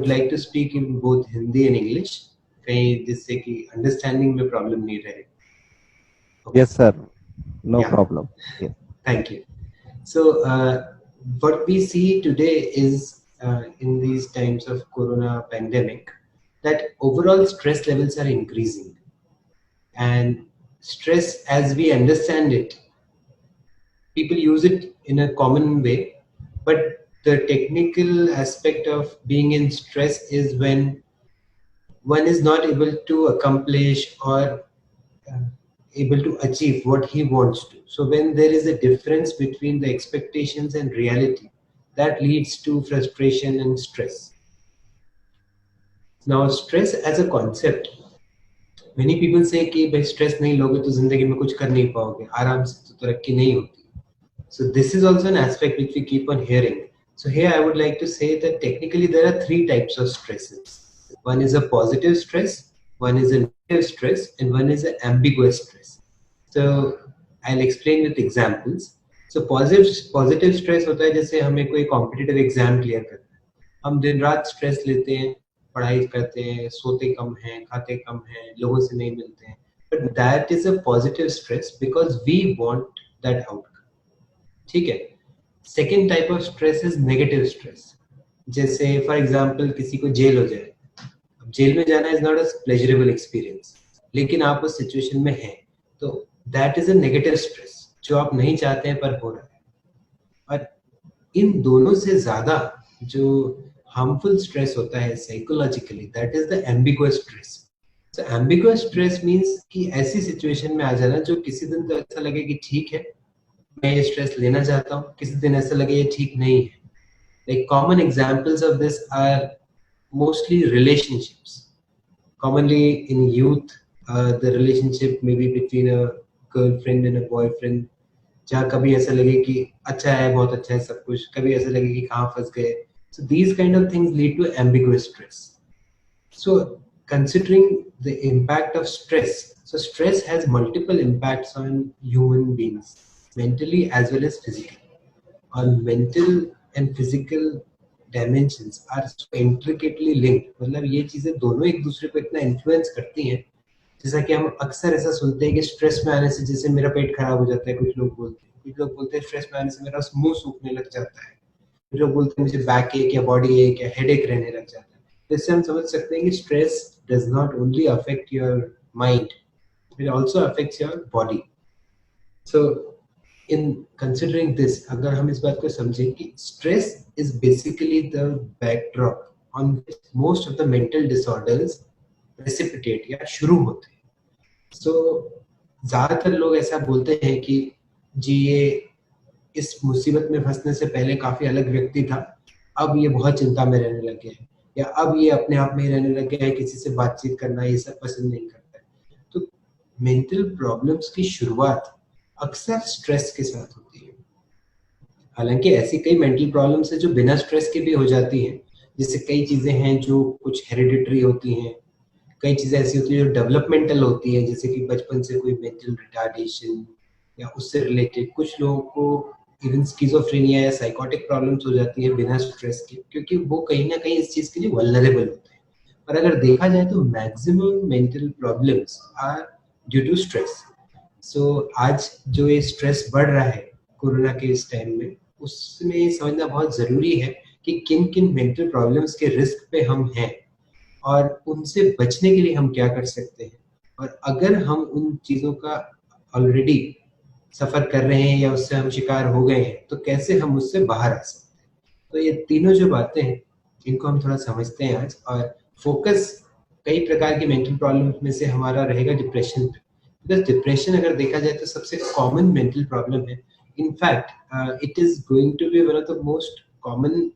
would like to speak in both Hindi and English, कहीं जिससे कि understanding में problem नहीं रहे. Okay. Yes, sir. No Yeah. problem. Yes. Thank you. So what we see today is in these times of Corona pandemic that overall stress levels are increasing, and stress as we understand it, people use it in a common way, but the technical aspect of being in stress is when one is not able to accomplish or able to achieve what he wants to. So when there is a difference between the expectations and reality, that leads to frustration and stress. Now, stress as a concept, many people say कि भाई stress नहीं लोगे तो जिंदगी में कुछ कर नहीं पाओगे, आराम से तो तरक्की नहीं होती. So this is also an aspect which we keep on hearing. So here I would like to say that technically there are three types of stresses. One is a positive stress, one is a negative stress, and one is an ambiguous stress. So I'll explain with examples. So positive stress होता है जैसे हमें कोई competitive exam clear करना है, हम दिन रात stress लेते हैं, पढ़ाई करते हैं, सोते कम हैं, खाते कम हैं, लोगों से नहीं मिलते हैं. But that is a positive stress because we want that outcome. ठीक है. Second type of stress is negative stress. जैसे फॉर एग्जांपल किसी को जेल हो जाए. अब जेल में जाना is not a pleasurable experience, लेकिन आप उस सिचुएशन में हैं, तो that is a negative stress जो आप नहीं चाहते हैं पर हो रहा है. और इन दोनों से ज्यादा जो हार्मफुल स्ट्रेस होता है psychologically, that is the ambiguous stress. So ambiguous stress means कि ऐसी सिचुएशन में आ जाना जो किसी दिन तो ऐसा लगे कि ठीक है मैं ये स्ट्रेस लेना चाहता हूँ, किसी दिन ऐसा लगे ये ठीक नहीं है. Like common examples of this are mostly relationships. Commonly in youth, the relationship may be between a girlfriend and a boyfriend, जहाँ कभी ऐसा लगे कि अच्छा है, बहुत अच्छा है सब कुछ, कभी ऐसा लगे कि कहाँ फंस गए. So these kind of things lead to ambiguous stress. So considering the impact of stress, so stress has multiple impacts on human beings, mentally as well as physically. On mental and physical dimensions are so intricately linked. मतलब ये चीजें दोनों एक दूसरे को इतना influence करती हैं, जैसा कि हम अक्सर ऐसा सुनते हैं कि स्ट्रेस में आने से जैसे मेरा पेट खराब हो जाता है, कुछ लोग बोलते हैं स्ट्रेस में आने से मेरा मुंह सूखने लग जाता है, कुछ लोग बोलते हैं मुझे बैक एक या बॉडी एक या हेड एक रहने लग जाता है. इससे हम समझ सकते हैं कि stress does not only affect your mind, it also affects your body. So in considering this, अगर हम इस बात को समझें कि stress is basically the backdrop on which most of the mental disorders precipitate या शुरू होते हैं. So ज़्यादातर लोग ऐसा बोलते हैं कि जी ये इस मुसीबत में फंसने से पहले काफी अलग व्यक्ति था, अब ये बहुत चिंता में रहने लग गया है, या अब ये अपने आप में ही रहने लग गया है, किसी से बातचीत करना ये सब पसंद नहीं करता है. तो मेंटल प्रॉब्लम्स की शुरुआत अक्सर स्ट्रेस के साथ होती है. हालांकि ऐसी कई मेंटल प्रॉब्लम्स है जो बिना स्ट्रेस के भी हो जाती हैं, जैसे कई चीजें हैं जो कुछ हेरिडिटरी होती हैं, कई चीजें ऐसी होती है जो डेवलपमेंटल होती है, जैसे कि बचपन से कोई मेंटल रिटार्डेशन या उससे रिलेटेड. कुछ लोगों को इवन स्किज़ोफ्रेनिया या साइकोटिक प्रॉब्लम्स हो जाती है बिना स्ट्रेस के, क्योंकि वो कहीं ना कहीं इस चीज के लिए वल्नरेबल होते हैं. पर अगर देखा जाए तो maximum mental problems are due to stress. So आज जो ये स्ट्रेस बढ़ रहा है कोरोना के इस टाइम में, उसमें समझना बहुत जरूरी है कि किन किन मेंटल प्रॉब्लम्स के रिस्क पे हम हैं और उनसे बचने के लिए हम क्या कर सकते हैं, और अगर हम उन चीजों का ऑलरेडी सफर कर रहे हैं या उससे हम शिकार हो गए हैं तो कैसे हम उससे बाहर आ सकते हैं. तो ये तीनों जो बातें हैं इनको हम थोड़ा समझते हैं आज, और फोकस कई प्रकार की मेंटल प्रॉब्लम्स में से हमारा रहेगा डिप्रेशन पे. डिप्रेशन अगर देखा जाए तो सबसे कॉमन मेंटल प्रॉब्लम है. In fact it is going to be one of the most common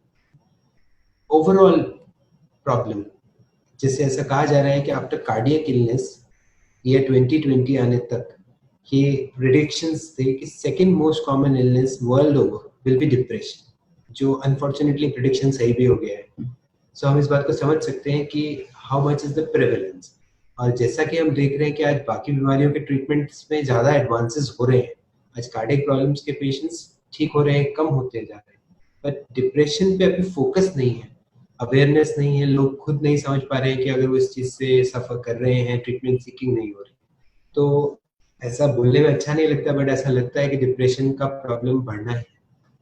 overall problem. जैसे ऐसा कहा जा रहा है कि आफ्टर कार्डियक इलनेस ईयर 2020 आने तक ये प्रेडिक्शंस थे कि second most common illness world over will be depression, जो अनफॉर्चुनेटली प्रेडिक्शन सही भी हो गया है. सो हम इस बात को समझ सकते हैं कि how much is the prevalence. और जैसा कि हम देख रहे हैं कि आज बाकी बीमारियों के ट्रीटमेंट्स में ज़्यादा एडवांसेस हो रहे हैं, आज कार्डियक प्रॉब्लम्स के पेशेंट्स ठीक हो रहे हैं, कम होते जा रहे हैं, बट डिप्रेशन पे अभी फोकस नहीं है. अवेयरनेस नहीं है, लोग खुद नहीं समझ पा रहे हैं कि अगर वो इस चीज से सफर कर रहे हैं, ट्रीटमेंट सीकिंग नहीं हो रही, तो ऐसा बोलने में अच्छा नहीं लगता, बट ऐसा लगता है कि डिप्रेशन का प्रॉब्लम बढ़ना है।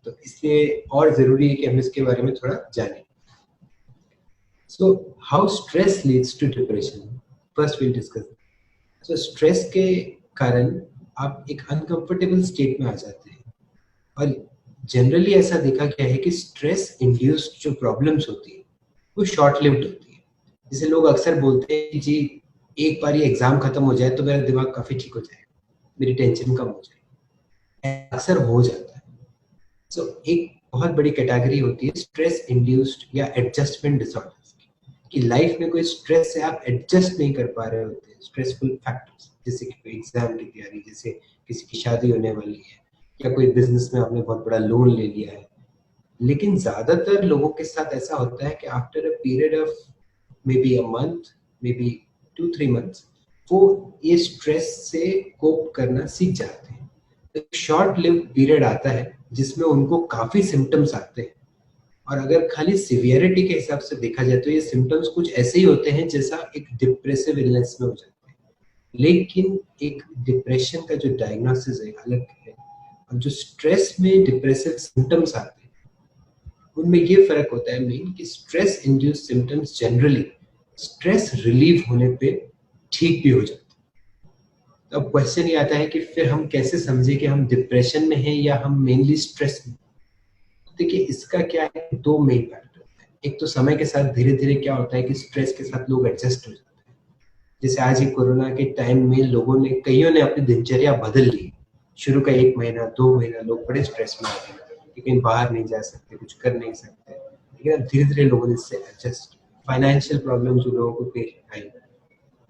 तो इसलिए और जरूरी है कि हम इसके बारे में थोड़ा जानें। So how stress leads to depression, first will discuss. So stress के कारण आप एक अनकंफर्टेबल स्टेट में आ जाते हैं, और जनरली ऐसा देखा गया है कि स्ट्रेस इंड्यूस्ड जो प्रॉब्लम्स होती है वो शॉर्ट लिव्ड होती है। जैसे लोग अक्सर बोलते हैं कि जी एक बार ये एग्जाम खत्म हो जाए तो मेरा दिमाग काफी ठीक हो जाएगा, मेरी टेंशन कम हो जाएगी, अक्सर हो जाता है। सो एक बहुत बड़ी कैटेगरी होती है स्ट्रेस इंड्यूस्ड या एडजस्टमेंट डिसऑर्डर्स की, कि लाइफ में कोई स्ट्रेस से आप एडजस्ट नहीं कर पा रहे होते, स्ट्रेसफुल फैक्टर्स, जैसे कि कोई एग्जाम की तैयारी, जैसे किसी की शादी होने वाली है, या कोई बिजनेस में आपने बहुत बड़ा लोन ले लिया है। लेकिन ज्यादातर लोगों के साथ ऐसा होता है कि after a period of may be a month, may be 2-3 months, वो ये स्ट्रेस से कोप करना सीख जाते हैं। एक शॉर्ट लिव पीरियड आता है जिसमें उनको काफी सिम्टम्स आते हैं, और अगर खाली सिवियरिटी के हिसाब से देखा जाए तो ये सिम्टम्स कुछ ऐसे ही होते हैं जैसा एक डिप्रेसिव इलनेस में हो जाते हैं। लेकिन एक डिप्रेशन का जो डायग्नोसिस है अलग है, और जो स्ट्रेस में डिप्रेसिव सिम्टम्स आते हैं उनमें ये फर्क होता है मेन कि stress induce symptoms generally stress relieve होने पे ठीक भी हो जाते हैं। तो अब क्वेश्चन ये आता है कि फिर हम कैसे समझे कि हम डिप्रेशन में हैं या हम मेनली स्ट्रेस में। देखिए इसका क्या है, दो मेन फैक्टर है। एक तो समय के साथ धीरे धीरे क्या होता है कि स्ट्रेस के साथ लोग एडजस्ट हो जाते हैं। जैसे आज ही कोरोना के टाइम में लोगों ने, कईयों ने अपनी दिनचर्या बदल ली। शुरू का 1 महीना 2 महीना लोग बड़े स्ट्रेस में आ गए कि कहीं बाहर नहीं जा सकते, कुछ कर नहीं सकते। लेकिन अब धीरे धीरे लोगों ने इससे एडजस्ट, फाइनेंशियल प्रॉब्लम जो लोगों को पेश आई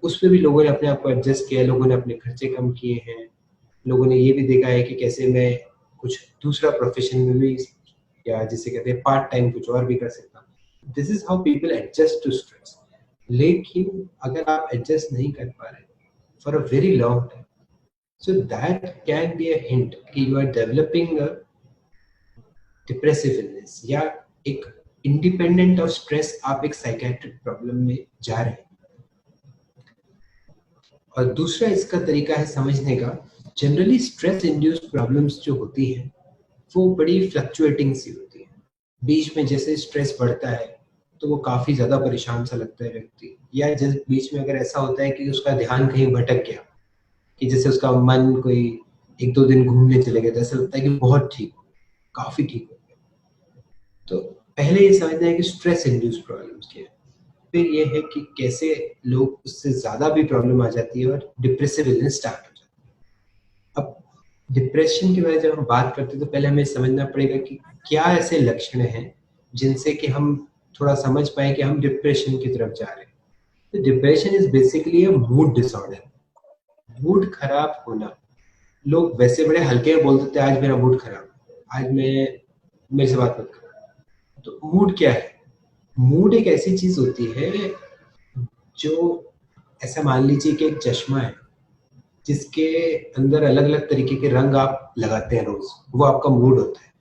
उसमें भी लोगों ने अपने आप को एडजस्ट किया, लोगों ने अपने खर्चे कम किए हैं। लोगों ने ये भी देखा है कि कैसे मैं कुछ दूसरा प्रोफेशन में भी, या जिसे कहते हैं पार्ट टाइम कुछ और भी कर सकता हूँ। This is how people adjust to stress. लेकिन अगर आप एडजस्ट नहीं कर पा रहे for a very long time, so that can be a hint कि you are developing a depressive illness, या एक इंडिपेंडेंट ऑफ स्ट्रेस आप एक साइकेट्रिक प्रॉब्लम में जा रहे हैं। और दूसरा इसका तरीका है समझने का, जनरली स्ट्रेस इंड्यूस्ड प्रॉब्लम्स जो होती हैं वो बड़ी फ्लक्चुएटिंग सी होती है। बीच में जैसे स्ट्रेस बढ़ता है तो वो काफी ज्यादा परेशान सा लगता है व्यक्ति, या जिस बीच में अगर ऐसा होता है कि उसका ध्यान कहीं भटक गया, कि जैसे उसका मन कोई 1-2 दिन घूमने चले गए, तो ऐसा लगता है कि बहुत ठीक हो, काफी ठीक हो गया। तो पहले ये समझना है कि स्ट्रेस इंड्यूस्ड प्रॉब्लम्स क्या है, फिर ये है कि कैसे लोग उससे ज्यादा भी प्रॉब्लम आ जाती है और डिप्रेसिव इलनेस स्टार्ट हो जाती है। अब डिप्रेशन के बारे में जब हम बात करते हैं तो पहले हमें समझना पड़ेगा कि क्या ऐसे लक्षण हैं जिनसे कि हम थोड़ा समझ पाए कि हम डिप्रेशन की तरफ जा रहे हैं। तो depression is basically a mood disorder, mood खराब होना। लोग वैसे बड़े हल्के में बोल देते हैं आज मेरा मूड खराब, आज मैं, मेरे से बात मत करो। तो मूड क्या है? मूड एक ऐसी चीज होती है जो, ऐसा मान लीजिए कि एक चश्मा है जिसके अंदर अलग अलग तरीके के रंग आप लगाते हैं रोज, वो आपका मूड होता है।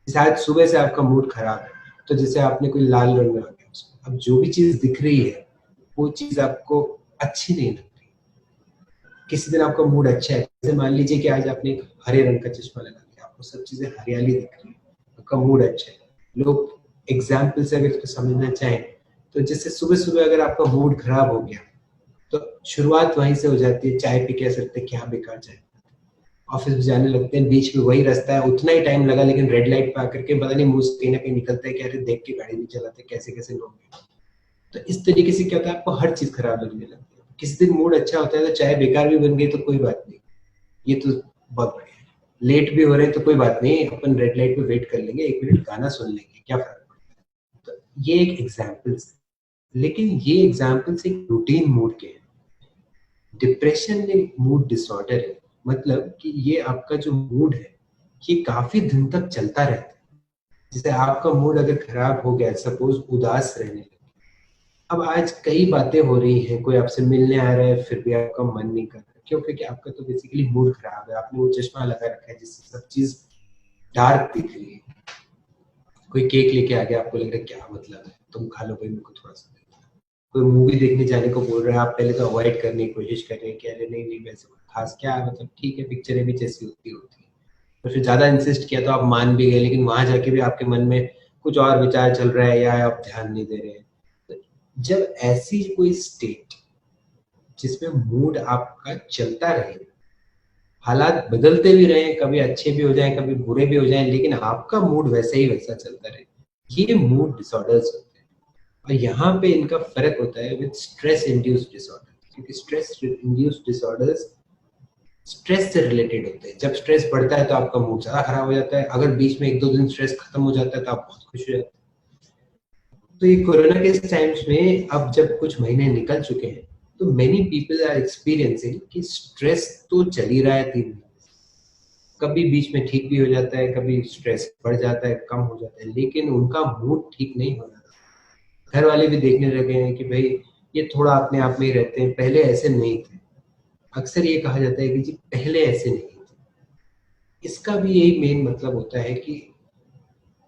जैसे आज सुबह से आपका मूड खराब है तो जैसे आपने कोई लाल रंग लगा दिया उसको, अब जो भी चीज दिख रही है वो चीज आपको अच्छी नहीं लगती। किसी दिन आपका मूड अच्छा है, जैसे मान लीजिए कि आज आपने एक हरे रंग का चश्मा लगा दिया, आपको सब चीजें हरियाली दिख रही है, आपका मूड अच्छा है। लोग एग्जाम्पल से अगर इसको समझना चाहें तो जैसे सुबह सुबह अगर आपका मूड खराब हो गया तो शुरुआत वहीं से हो जाती है, चाय पी के ऐसा लगता है क्या बेकार चाय। ऑफिस में जाने लगते हैं, बीच में वही रास्ता है, उतना ही टाइम लगा लेकिन रेड लाइट पे आकर के पता नहीं मुंह से कहीं ना कहीं निकलता है कि अरे देख के गाड़ी नहीं चलाते, कैसे कैसे लोग हैं। तो इस तरीके से क्या होता है, आपको हर चीज खराब लगने लगती है। किसी दिन मूड अच्छा होता है तो चाय बेकार भी बन गई तो कोई बात नहीं, ये तो बहुत बढ़िया है। लेट भी हो रहे हैं तो कोई बात नहीं, अपन रेड लाइट पे वेट कर लेंगे, 1 मिनट गाना सुन लेंगे, क्या फर्क पड़ता है। तो ये एक एग्जाम्पल, लेकिन ये एग्जाम्पल्स एक रूटीन मूड के हैं। डिप्रेशन एक मूड डिसऑर्डर है, मतलब कि ये आपका जो मूड है ये काफी दिन तक चलता रहता है। जैसे आपका मूड अगर खराब हो गया, सपोज उदास रहने लगे, अब आज कई बातें हो रही हैं, कोई आपसे मिलने आ रहा है फिर भी आपका मन नहीं कर रहा, क्यों? क्योंकि आपका तो बेसिकली मूड खराब है, आपने वो चश्मा लगा रखा है जिससे सब चीज डार्क दिख रही है। कोई केक लेके आ गया, आपको लग रहा है क्या मतलब है, तुम खा लो भाई, मेरे को थोड़ा सा दे दो। कोई मूवी देखने जाने को बोल रहा है, आप पहले तो अवॉइड करने की कोशिश कर रहे हैं कि अरे नहीं नहीं वैसे खास क्या है, मतलब ठीक है पिक्चरें भी जैसी होती है। तो फिर ज्यादा इंसिस्ट किया तो आप मान भी गए, लेकिन वहां जाके भी आपके मन में कुछ और विचार चल रहा है या आप ध्यान नहीं दे रहे हैं। तो जब ऐसी कोई स्टेट जिसमें मूड आपका चलता रहे, हालात बदलते भी रहे, कभी अच्छे भी हो जाएं कभी बुरे भी हो जाएं, लेकिन आपका मूड वैसे ही वैसा चलता रहे, ये मूड डिसऑर्डर्स होते हैं। और यहाँ पे इनका फर्क होता है विद स्ट्रेस इंड्यूस्ड डिसऑर्डर, क्योंकि स्ट्रेस इंड्यूस्ड डिसऑर्डर्स स्ट्रेस से रिलेटेड होते हैं। जब स्ट्रेस बढ़ता है तो आपका मूड ज्यादा खराब हो जाता है, अगर बीच में 1-2 दिन स्ट्रेस खत्म हो जाता है तो आप बहुत खुश हो जाते हैं। तो ये कोरोना के टाइम्स में अब जब कुछ महीने निकल चुके हैं, तो मेनी पीपल आर एक्सपीरियंसिंग कि स्ट्रेस तो चल ही रहा है 3 महीने, कभी बीच में ठीक भी हो जाता है, कभी स्ट्रेस बढ़ जाता है, कम हो जाता है, लेकिन उनका मूड ठीक नहीं हो रहा। घर वाले भी देखने लगे हैं कि भाई ये थोड़ा अपने आप में ही रहते हैं, पहले ऐसे नहीं थे। अक्सर ये कहा जाता है कि जी पहले ऐसे नहीं थे। इसका भी यही मेन मतलब होता है कि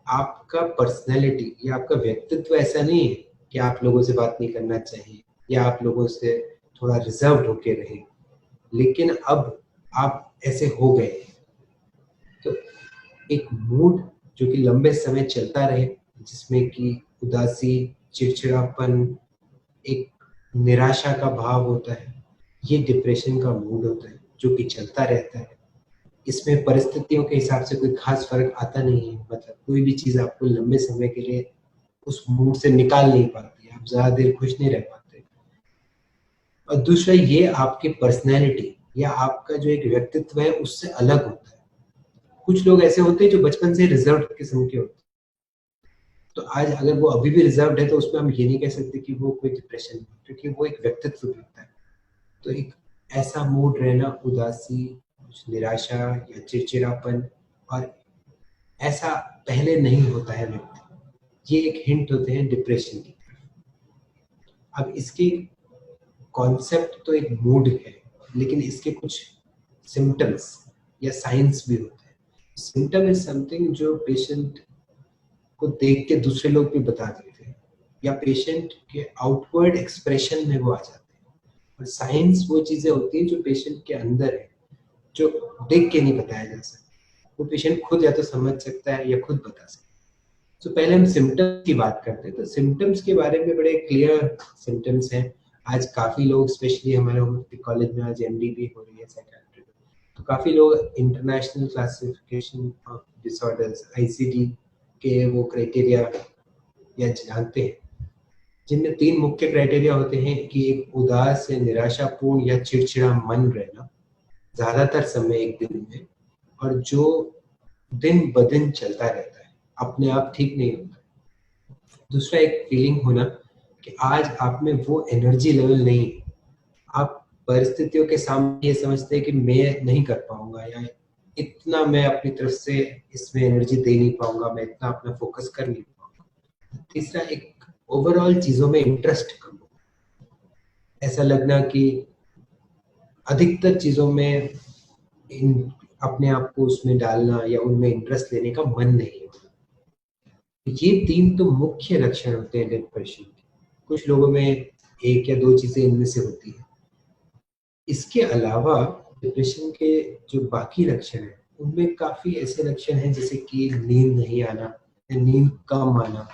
आपका पर्सनैलिटी या आपका व्यक्तित्व ऐसा नहीं है कि आप लोगों से बात नहीं करना चाहिए या आप लोगों से थोड़ा रिजर्व होके रहे, लेकिन अब आप ऐसे हो गए। तो एक मूड जो कि लंबे समय चलता रहे, जिसमें कि उदासी, चिड़चिड़ापन, एक निराशा का भाव होता है, ये डिप्रेशन का मूड होता है जो कि चलता रहता है। इसमें परिस्थितियों के हिसाब से कोई खास फर्क आता नहीं है, मतलब कोई भी चीज आपको लंबे समय के लिए उस मूड से निकाल नहीं पाती, आप ज्यादा देर खुश नहीं रह पाते। और दूसरा ये आपके पर्सनैलिटी या आपका जो एक व्यक्तित्व है उससे अलग होता है। कुछ लोग ऐसे होते हैं जो बचपन से रिजर्व किस्म के होते हैं, तो आज अगर वो अभी भी रिजर्व है तो उसमें हम ये नहीं कह सकते कि वो कोई डिप्रेशन है, क्योंकि वो एक व्यक्तित्व भी होता है। तो एक ऐसा मूड रहना, उदासी, कुछ निराशा या चिड़चिड़ापन, और ऐसा पहले नहीं होता है व्यक्ति, ये एक हिंट होते हैं डिप्रेशन की। अब इसकी कॉन्सेप्ट तो एक मूड है, लेकिन इसके कुछ सिम्टम्स या साइंस भी होते हैं। सिम्टम इज समथिंग जो पेशेंट को देख के दूसरे लोग भी बता देते हैं, या पेशेंट के आउटवर्ड एक्सप्रेशन में वो आ जाते हैं। और साइंस वो चीजें होती हैं जो पेशेंट के अंदर है, जो देख के नहीं बताया जा सकता, वो पेशेंट खुद या तो समझ सकता है या खुद बता सकता है। तो पहले हम सिम्टम्स की बात करते हैं, तो सिम्टम्स के बारे में बड़े क्लियर सिम्टम्स हैं। आज काफी लोग, स्पेशली हमारे कॉलेज में आज एमडी हो रही है साइकियाट्री, तो काफी लोग international classification of disorders ICD के वो क्राइटेरिया या जानते हैं, जिनमें 3 मुख्य क्राइटेरिया होते हैं कि एक उदास या निराशापूर्ण या चिड़चिड़ा मन रहना ज्यादातर समय एक दिन में, और जो दिन ब दिन चलता रहता है, अपने आप ठीक नहीं होता। दूसरा एक फीलिंग होना कि आज आप में वो एनर्जी लेवल नहीं है, आप परिस्थितियों के सामने ये समझते हैं कि मैं नहीं कर पाऊंगा, या इतना मैं अपनी तरफ से इसमें एनर्जी दे नहीं पाऊंगा, मैं इतना अपना फोकस कर नहीं पाऊंगा। तीसरा एक ओवरऑल चीजों में इंटरेस्ट कम हो, ऐसा लगना कि अधिकतर चीजों में अपने आप को उसमें डालना या उनमें इंटरेस्ट लेने का मन नहीं होता। ये 3 तो मुख्य लक्षण होते हैं डिप्रेशन के। कुछ लोगों में 1 या 2 चीजें इनमें से होती है। इसके अलावा डिप्रेशन के जो बाकी लक्षण हैं, उनमें काफी ऐसे लक्षण हैं जैसे कि नींद नहीं आना, नींद कम आना,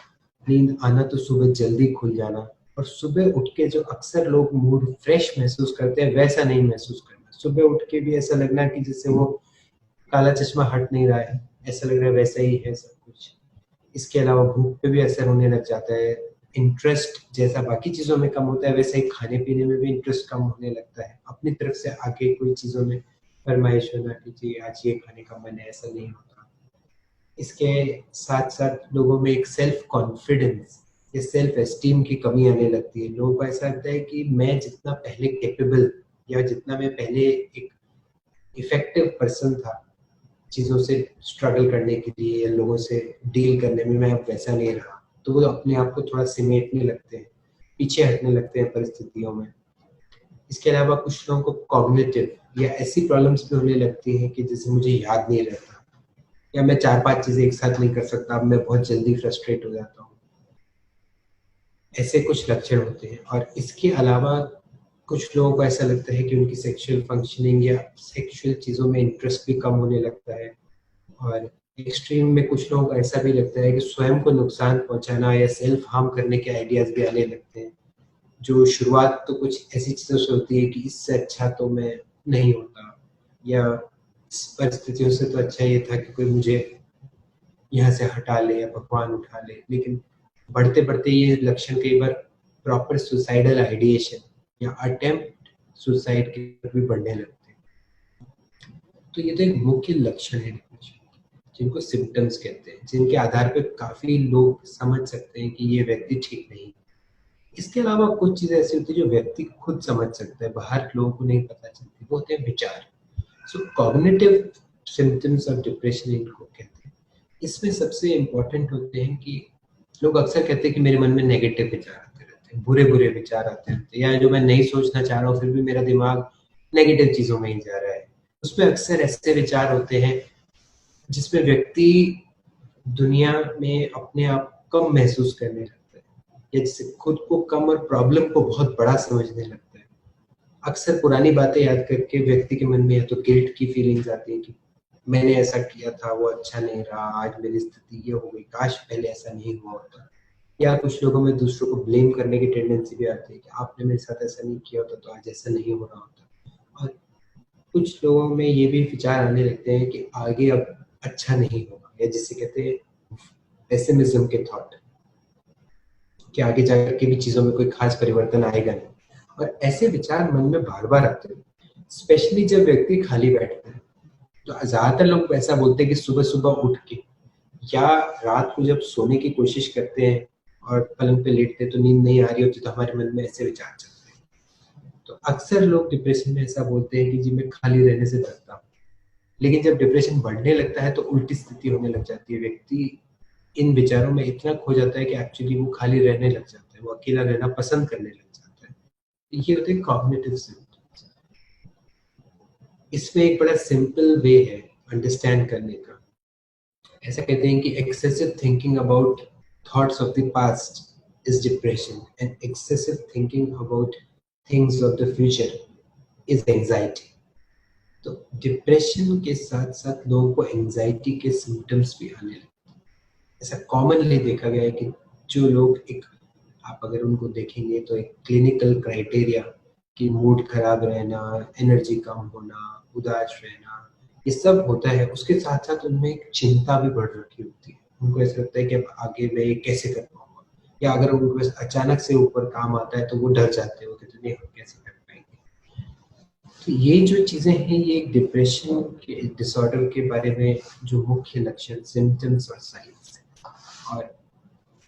नींद आना तो सुबह जल्दी खुल जाना, और सुबह उठ के जो अक्सर लोग मूड फ्रेश महसूस करते हैं वैसा नहीं महसूस करना। सुबह उठ के भी ऐसा लगना कि जैसे वो काला चश्मा हट नहीं रहा है, ऐसा लग रहा है वैसा ही है सब कुछ। इसके अलावा भूख पे भी असर होने लग जाता है। इंटरेस्ट जैसा बाकी चीजों में कम होता है, वैसे ही खाने पीने में भी इंटरेस्ट कम होने लगता है। अपनी तरफ से आगे कोई चीजों में फरमाइश होना कि जी आज ये खाने का मन है, ऐसा नहीं होता। इसके साथ साथ लोगों में एक सेल्फ कॉन्फिडेंस या सेल्फ एस्टीम की कमी आने लगती है। लोगों को ऐसा लगता है कि मैं जितना पहले कैपेबल या जितना मैं पहले एक इफेक्टिव पर्सन था चीजों से स्ट्रगल करने के लिए या लोगों से डील करने में, मैं अब वैसा नहीं रहा। तो वो अपने आप को थोड़ा सिमेटने लगते हैं, पीछे हटने लगते हैं परिस्थितियों में। इसके अलावा कुछ लोगों को कॉग्निटिव या ऐसी प्रॉब्लम्स भी होने लगती हैं कि जैसे मुझे याद नहीं रहता, या मैं 4-5 चीजें एक साथ नहीं कर सकता, अब मैं बहुत जल्दी फ्रस्ट्रेट हो जाता हूँ। ऐसे कुछ लक्षण होते हैं। और इसके अलावा कुछ लोगों को ऐसा लगता है कि उनकी सेक्सुअल फंक्शनिंग या सेक्सुअल चीज़ों में इंटरेस्ट भी कम होने लगता है। और एक्सट्रीम में कुछ लोगों को ऐसा भी लगता है कि स्वयं को नुकसान पहुंचाना या सेल्फ हार्म करने के आइडियाज भी आने लगते हैं, जो शुरुआत तो कुछ ऐसी चीज़ों से होती है कि इससे अच्छा तो मैं नहीं होता, या इस परिस्थितियों से तो अच्छा ये था कि कोई मुझे यहाँ से हटा ले या भगवान उठा ले। लेकिन बढ़ते बढ़ते ये लक्षण कई बार प्रॉपर सुसाइडल आइडिएशन या अटेम्प्ट सुसाइड की तरफ भी बढ़ने लगते हैं। तो ये तो एक मुख्य लक्षण है डिप्रेशन, जिनको सिम्टम्स कहते हैं, जिनके आधार पर काफी लोग समझ सकते हैं कि ये व्यक्ति ठीक नहीं। इसके अलावा कुछ चीजें ऐसी होती है जो व्यक्ति खुद समझ सकता है, बाहर लोगों को नहीं पता चलती, वो होते हैं विचार। सो कॉग्निटिव सिम्टम्स ऑफ डिप्रेशन इनको कहते हैं। इसमें सबसे इम्पोर्टेंट होते हैं कि लोग अक्सर कहते हैं कि मेरे मन में नेगेटिव विचार आते रहते हैं, बुरे बुरे विचार आते रहते हैं, या जो मैं नहीं सोचना चाह रहा हूँ फिर भी मेरा दिमाग नेगेटिव चीजों में ही जा रहा है। उसमें अक्सर ऐसे विचार होते हैं जिसमें व्यक्ति दुनिया में अपने आप कम महसूस करने लगता है, या जिससे खुद को कम और प्रॉब्लम को बहुत बड़ा समझने लगता है। अक्सर पुरानी बातें याद करके व्यक्ति के मन में या तो गिल्ट की फीलिंग्स आती है कि मैंने ऐसा किया था, वो अच्छा नहीं रहा, आज मेरी स्थिति ये हो गई, काश पहले ऐसा नहीं हुआ होता। या कुछ लोगों में दूसरों को ब्लेम करने की टेंडेंसी भी आती है कि आपने मेरे साथ ऐसा नहीं किया होता तो आज ऐसा नहीं हो रहा होता। और कुछ लोगों में ये भी विचार आने लगते हैं कि आगे अब अच्छा नहीं होगा, या जिसे कहते हैं पेसिमिज्म के थॉट, कि आगे जाकर के भी चीजों में कोई खास परिवर्तन आएगा नहीं। और ऐसे विचार मन में बार बार आते हैं, स्पेशली जब व्यक्ति खाली बैठता है। तो ज्यादातर लोग ऐसा बोलते हैं कि सुबह सुबह उठ के या रात को जब सोने की कोशिश करते हैं और पलंग पे लेटते हैं तो नींद नहीं आ रही होती, तो हमारे मन में ऐसे विचार चलते हैं। तो अक्सर लोग डिप्रेशन में ऐसा बोलते हैं कि जी मैं खाली रहने से डरता हूँ। लेकिन जब डिप्रेशन बढ़ने लगता है तो उल्टी स्थिति होने लग जाती है। व्यक्ति इन विचारों में इतना खो जाता है कि एक्चुअली वो खाली रहने लग जाता है, वो अकेला रहना पसंद करने लग जाता है। ये होते हैं कॉग्निटिव सिम्टम्स। इसमें एक बड़ा सिंपल वे है अंडरस्टैंड करने का। ऐसा कहते हैं कि excessive thinking about thoughts of the past is depression, and excessive thinking about things of the future is anxiety. तो डिप्रेशन के साथ साथ लोगों को एंजाइटी के सिम्टम्स भी आने लगते हैं। ऐसा कॉमनली देखा गया है कि जो लोग एक, आप अगर उनको देखेंगे तो एक क्लिनिकल क्राइटेरिया कि मूड खराब रहना, एनर्जी कम होना, उदास रहना, ये सब होता है। उसके साथ साथ उनमें एक चिंता भी बढ़ रखी होती है। उनको ऐसा लगता है कि अब आगे मैं ये कैसे कर पाऊंगा, या अगर उनको अचानक से ऊपर काम आता है तो वो डर जाते हैं, वो कहते हैं नहीं हम कैसे कर पाएंगे। तो ये जो चीजें हैं ये एक डिप्रेशन के डिसऑर्डर के बारे में जो मुख्य लक्षण, सिम्टम्स और साइंस है। और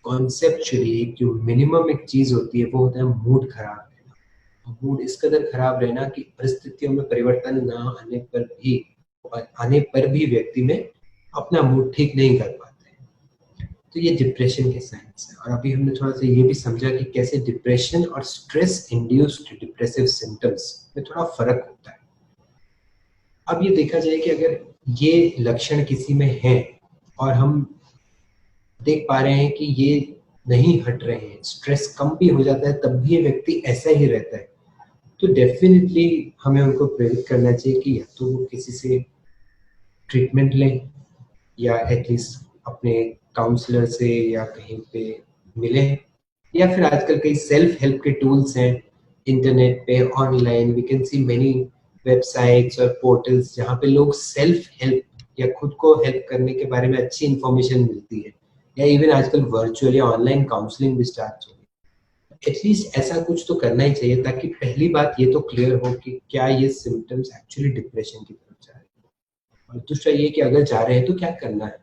कॉन्सेप्चुअली एक जो मिनिमम एक चीज होती है वो होता है मूड खराब रहना। मूड इस कदर खराब रहना कि परिस्थितियों में परिवर्तन ना आने पर भी, और आने पर भी व्यक्ति में अपना मूड ठीक नहीं कर पाते हैं। तो ये डिप्रेशन के साइंस है। और अभी हमने थोड़ा सा ये भी समझा कि कैसे डिप्रेशन और स्ट्रेस इंड्यूस्ड डिप्रेसिव सिम्टम्स में थोड़ा फर्क होता है। अब ये देखा जाए कि अगर ये लक्षण किसी में है और हम देख पा रहे हैं कि ये नहीं हट रहे हैं, स्ट्रेस कम भी हो जाता है तब भी ये व्यक्ति ऐसा ही रहता है, तो डेफिनेटली हमें उनको प्रेरित करना चाहिए कि या तो वो किसी से ट्रीटमेंट लें, या एटलीस्ट अपने काउंसलर से या कहीं पे मिलें, या फिर आजकल कई सेल्फ हेल्प के टूल्स हैं इंटरनेट पे, online we can see many websites और पोर्टल्स जहाँ पे लोग सेल्फ हेल्प या खुद को हेल्प करने के बारे में अच्छी इंफॉर्मेशन मिलती है। या इवन आजकल वर्चुअल या ऑनलाइन काउंसलिंग भी स्टार्ट हो गई। एटलीस्ट ऐसा कुछ तो करना ही चाहिए, ताकि पहली बात ये तो क्लियर हो कि क्या ये सिम्टम्स एक्चुअली डिप्रेशन की तरफ जा रहे हैं, और दूसरा ये कि अगर जा रहे हैं तो क्या करना है।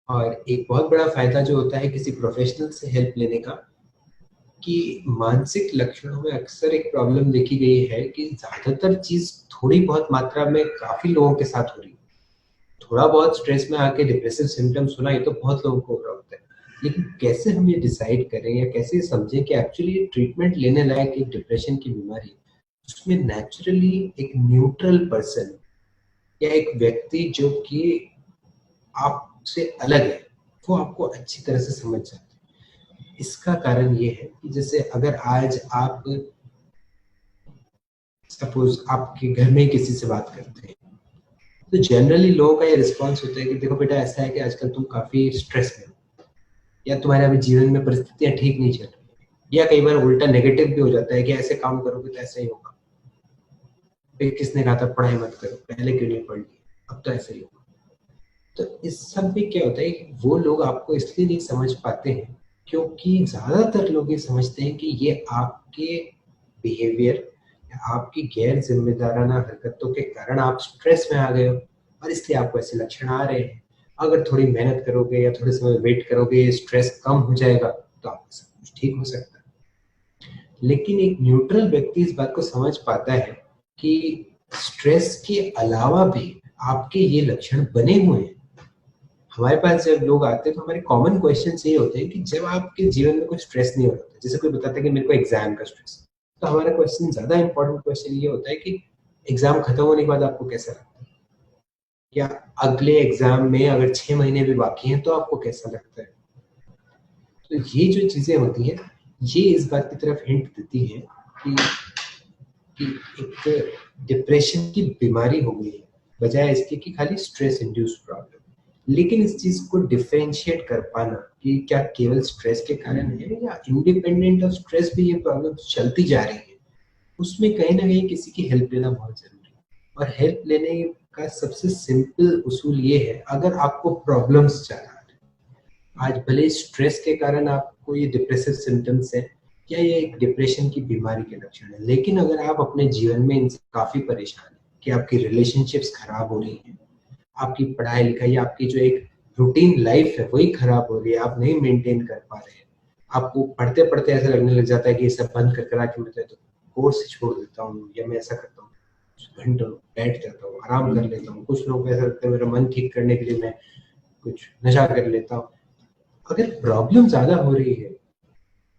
और एक बहुत बड़ा फायदा जो होता है किसी प्रोफेशनल से हेल्प लेने का, कि मानसिक लक्षणों में अक्सर एक प्रॉब्लम देखी गई है कि ज्यादातर चीज थोड़ी बहुत मात्रा में काफी लोगों के साथ हो रही है। थोड़ा बहुत स्ट्रेस में आके डिप्रेसिव सिम्टम्स होना ये तो बहुत लोगों को हो रहा होता है। लेकिन कैसे हम ये डिसाइड करें या कैसे समझें कि एक्चुअली ट्रीटमेंट लेने लायक एक डिप्रेशन की बीमारी, उसमें नेचुरली एक न्यूट्रल पर्सन या एक व्यक्ति जो कि आपसे अलग है वो आपको अच्छी तरह से समझ जाते हैं। इसका कारण ये है कि जैसे अगर आज आप सपोज आपके घर में किसी से बात करते हैं तो जनरली लोगों का ये रिस्पॉन्स होता है कि देखो बेटा ऐसा है कि आजकल तुम काफी स्ट्रेस में हो या तुम्हारे अभी जीवन में परिस्थितियां ठीक नहीं चल रही, या कई बार उल्टा नेगेटिव भी हो जाता है कि ऐसे काम करोगे तो ऐसा ही होगा, फिर किसने कहा था पढ़ाई मत करो, पहले क्यों नहीं पढ़ लिया, अब तो ऐसा ही होगा। तो इस सब में क्या होता है कि वो लोग आपको इसलिए नहीं समझ पाते हैं क्योंकि ज्यादातर लोग ये समझते हैं कि ये आपके बिहेवियर या आपकी गैर जिम्मेदाराना हरकतों के कारण आप स्ट्रेस में आ गए हो और इसलिए आपको ऐसे लक्षण आ रहे हैं। अगर थोड़ी मेहनत करोगे या थोड़े समय वेट करोगे स्ट्रेस कम हो जाएगा तो आपका सब कुछ ठीक हो सकता है। लेकिन एक न्यूट्रल व्यक्ति इस बात को समझ पाता है कि स्ट्रेस के अलावा भी आपके ये लक्षण बने हुए हैं। हमारे पास जब लोग आते हैं तो हमारे कॉमन क्वेश्चन ये होते हैं कि जब आपके जीवन में कोई स्ट्रेस नहीं हो रहा, जैसे कोई बताता है कि मेरे को एग्जाम का स्ट्रेस, तो हमारा क्वेश्चन ज्यादा इंपॉर्टेंट क्वेश्चन ये होता है कि एग्जाम खत्म होने के बाद आपको कैसा लगता है, या अगले एग्जाम में अगर 6 महीने भी बाकी हैं तो आपको कैसा लगता है। तो ये जो चीजें होती हैं ये इस बात की तरफ हिंट देती हैं कि एक डिप्रेशन की बीमारी हो गई है बजाय इसके कि खाली स्ट्रेस इंड्यूस्ड प्रॉब्लम। लेकिन इस चीज को डिफरेंशिएट कर पाना कि क्या केवल स्ट्रेस के कारण है या इंडिपेंडेंट ऑफ स्ट्रेस भी ये प्रॉब्लम चलती जा रही है, उसमें कहीं ना कहीं किसी की हेल्प लेना बहुत जरूरी है। और हेल्प लेने का सबसे सिंपल उसूल ये है, अगर आपको प्रॉब्लम्स ज्यादा आज भले स्ट्रेस के कारण आपको ये डिप्रेसिव सिम्टम्स है या ये एक डिप्रेशन की बीमारी के लक्षण है, लेकिन अगर आप अपने जीवन में इनसे काफी परेशान हैं कि आपकी रिलेशनशिप्स खराब हो रही हैं, आपकी पढ़ाई लिखाई, आपकी जो एक रूटीन लाइफ है वही खराब हो रही है, आप नहीं मेंटेन कर पा रहे हैं, आपको पढ़ते पढ़ते ऐसा लगने लग जाता है कि ये सब बंद कर कर आके मैं तो कोर्स छोड़ देता हूँ, या मैं ऐसा करता हूँ घंटों बैठ जाता हूँ आराम कर लेता हूँ। कुछ लोग ऐसा लगता है मेरा मन ठीक करने के लिए मैं कुछ नशा कर लेता हूँ। अगर प्रॉब्लम ज्यादा हो रही है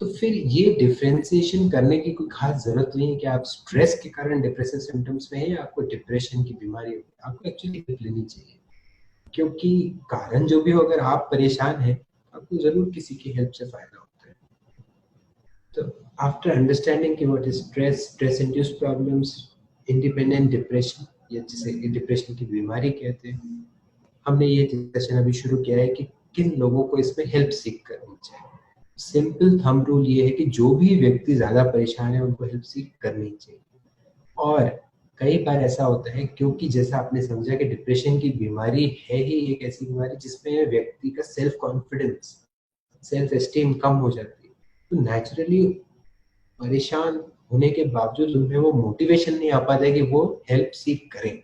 तो फिर ये डिफरेंशिएशन करने की कोई खास जरूरत नहीं है कि आप स्ट्रेस के कारण डिप्रेसिव सिम्टम्स में है या आपको डिप्रेशन की बीमारी है। आपको एक्चुअली हेल्प लेनी चाहिए क्योंकि कारण जो भी हो, अगर आप परेशान हैं आपको जरूर किसी की हेल्प से फायदा होता है। तो आफ्टर अंडरस्टैंडिंग कि what is stress, stress induced problems, independent depression या जिसे डिप्रेशन की बीमारी कहते हैं, हमने ये डिस्कशन अभी शुरू किया है कि किन लोगों को इसमें हेल्प सीख करनी चाहिए। सिंपल थंब रूल ये है कि जो भी व्यक्ति ज्यादा परेशान है उनको हेल्प सीख करनी चाहिए। और कई बार ऐसा होता है क्योंकि जैसा आपने समझा कि डिप्रेशन की बीमारी है ही एक ऐसी बीमारी जिसमें व्यक्ति का सेल्फ कॉन्फिडेंस, सेल्फ एस्टीम कम हो जाती है, तो नेचुरली परेशान होने के बावजूद उनमें वो मोटिवेशन नहीं आ पाता है कि वो हेल्प सीख करें।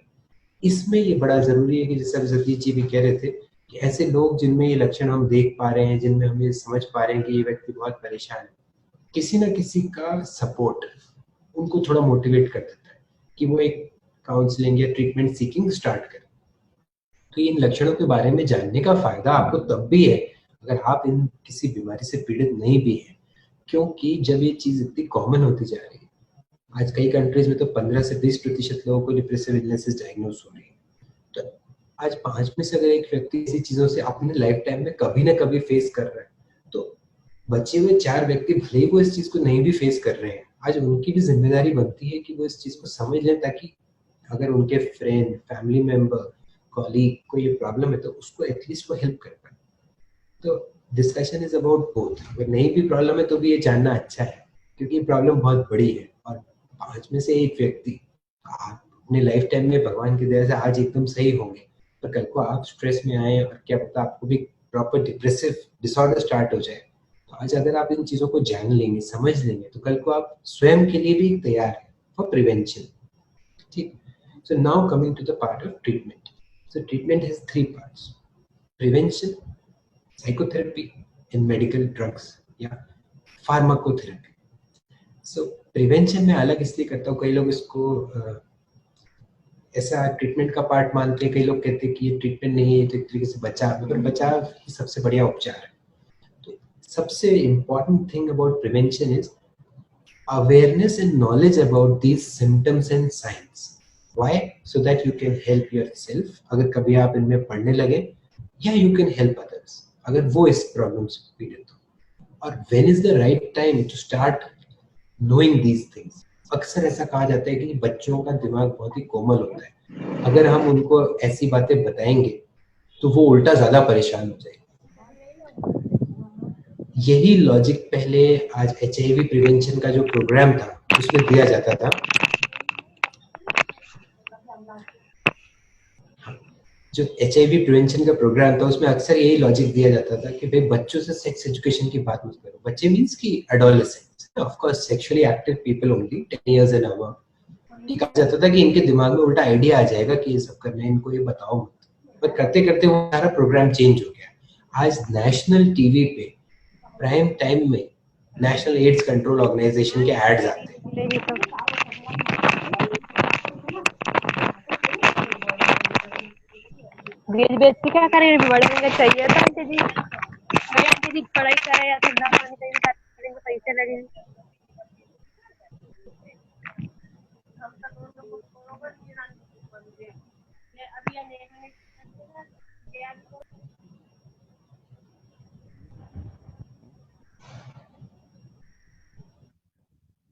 इसमें ये बड़ा जरूरी है कि जैसे अभी सतीश जी भी कह रहे थे कि ऐसे लोग जिनमें ये लक्षण हम देख पा रहे हैं, जिनमें हम ये समझ पा रहे हैं कि ये व्यक्ति बहुत परेशान है, किसी ना किसी का सपोर्ट उनको थोड़ा मोटिवेट कर देता है कि वो एक काउंसलिंग या ट्रीटमेंट सीकिंग स्टार्ट करें। तो इन लक्षणों के बारे में जानने का फायदा आपको तब भी है अगर आप इन किसी बीमारी से पीड़ित नहीं भी हैं, क्योंकि जब ये चीज इतनी कॉमन होती जा रही है, आज कई कंट्रीज में तो 15 से 20% लोगों को डिप्रेसिव इलनेसेस डायग्नोज हो रही है। तो आज 5 में से अगर एक व्यक्ति इसी चीजों से अपने लाइफ टाइम में कभी ना कभी फेस कर रहा है, तो बचे हुए 4 व्यक्ति भले ही वो इस चीज को नहीं भी फेस कर रहे हैं, आज उनकी भी जिम्मेदारी बनती है कि वो इस चीज को समझ लें, ताकि अगर उनके फ्रेंड, फैमिली मेंबर, कॉलीग को ये प्रॉब्लम है तो उसको एटलीस्ट वो हेल्प कर पाए। तो डिस्कशन इज अबाउट बोथ। अगर नहीं भी प्रॉब्लम है तो भी ये जानना अच्छा है क्योंकि प्रॉब्लम बहुत बड़ी है और 5 में से एक व्यक्ति आप अपने लाइफ टाइम में भगवान की दया से आज एकदम सही होंगे, पर कल को आप स्ट्रेस में आए और क्या पता आपको भी प्रॉपर डिप्रेसिव डिसऑर्डर स्टार्ट हो जाए। तो आज अगर आप इन चीजों को जान लेंगे, समझ लेंगे, तो कल को आप स्वयं के लिए भी तैयार है फॉर प्रिवेंशन। ठीक। So now coming to the part of treatment. So treatment has 3 parts: prevention, psychotherapy and medical drugs या फार्माकोथेरेपी। सो प्रिवेंशन में अलग इसलिए करता हूँ, कई लोग इसको ऐसा ट्रीटमेंट का पार्ट मानते हैं, कई लोग कहते हैं कि ये ट्रीटमेंट नहीं है, तो एक तरीके से बचाव, मगर बचाव ही सबसे बढ़िया उपचार है। तो सबसे important thing about prevention is awareness and knowledge about these symptoms and signs. Why? So that you can help yourself. अगर कभी आप इनमें पढ़ने लगे या यू कैन हेल्प अदर्स अगर वो इस प्रॉब्लम से पीड़ित हो। और when is the right time to start knowing these things. अक्सर ऐसा कहा जाता है कि बच्चों का दिमाग बहुत ही कोमल होता है, अगर हम उनको ऐसी बातें बताएंगे तो वो उल्टा ज्यादा परेशान हो जाएंगे। यही लॉजिक पहले आज एचआईवी प्रिवेंशन का जो प्रोग्राम था उसमें दिया जाता था। जो एचआईवी प्रिवेंशन का प्रोग्राम था उसमें अक्सर यही लॉजिक दिया जाता था कि भाई बच्चों से सेक्स एजुकेशन की बात मत करो। बच्चे मींस की adolescents, of course sexually active people only 10 years and above. कहा जाता था कि इनके दिमाग में उल्टा आइडिया आ जाएगा कि ये सब करना है, इनको ये बताओ मत। पर करते करते वो सारा प्रोग्राम चेंज हो गया। आज नेशनल टीवी पे प्राइम टाइम में नेशनल एड्स कंट्रोल ऑर्गेनाइजेशन के एड्स आते हैं। बेच बेच के क्या करें, बड़े होंगे चाहिए था आंटी जी। अरे आंटी जी पढ़ाई करे या धंधा पानी कहीं सारे दिन सही से लगे।